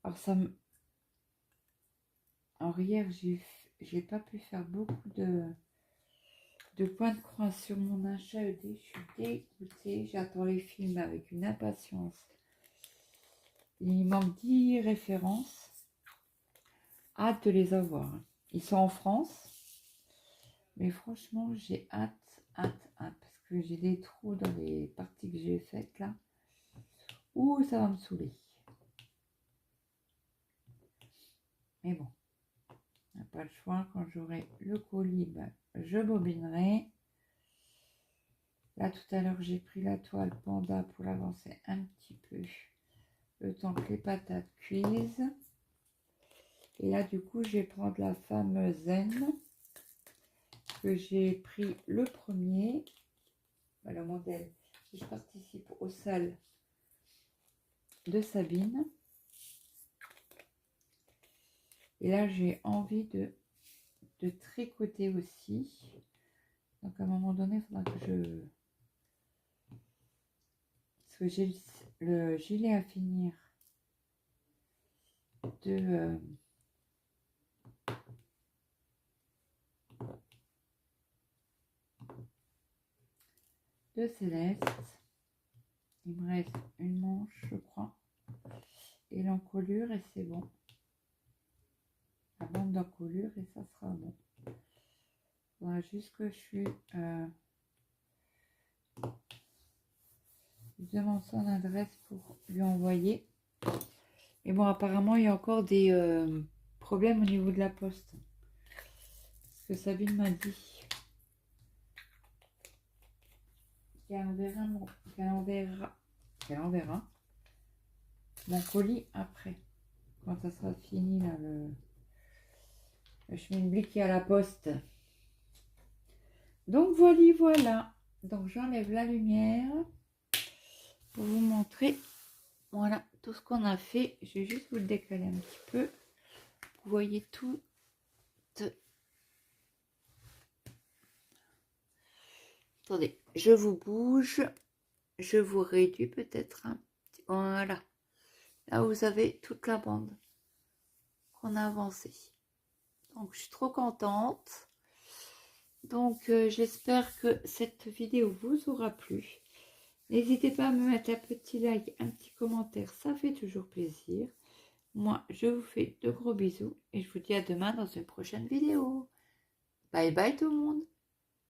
Alors ça me... Alors hier, j'ai pas pu faire beaucoup de points de croix sur mon achat ED. Je suis dégoûtée. J'attends les films avec une impatience. Il manque 10 références. Hâte de les avoir. Ils sont en France. Mais franchement, j'ai hâte. Parce que j'ai des trous dans les parties que j'ai faites là. Ouh, ça va me saouler. Mais bon. On n'a pas le choix. Quand j'aurai le colis, je bobinerai. Là, tout à l'heure, j'ai pris la toile panda pour l'avancer un petit peu, le temps que les patates cuisent. Et là, du coup, je vais prendre la fameuse zen que j'ai pris le premier. Le modèle, je participe aux salles de Sabine. Et là, j'ai envie de tricoter aussi. Donc, à un moment donné, il faudra que je... Parce que j'ai le gilet à finir de Céleste. Il me reste une manche, je crois. Et l'encolure, et c'est bon. La bande d'encolure, et ça sera bon. Voilà, juste que je suis... je demande son adresse pour lui envoyer. Et bon, apparemment, il y a encore des problèmes au niveau de la poste. Ce que Sabine m'a dit. Qu'elle enverra mon colis après. Quand ça sera fini, là, le schmilblick qui est à la poste. Donc, voilà. Donc, j'enlève la lumière pour vous montrer. Voilà tout ce qu'on a fait. Je vais juste vous le décaler un petit peu. Vous voyez tout. Attendez, je vous bouge. Je vous réduis peut-être un petit. Voilà. Là, vous avez toute la bande qu'on a avancée. Donc, je suis trop contente. Donc, j'espère que cette vidéo vous aura plu. N'hésitez pas à me mettre un petit like, un petit commentaire. Ça fait toujours plaisir. Moi, je vous fais de gros bisous. Et je vous dis à demain dans une prochaine vidéo. Bye bye tout le monde.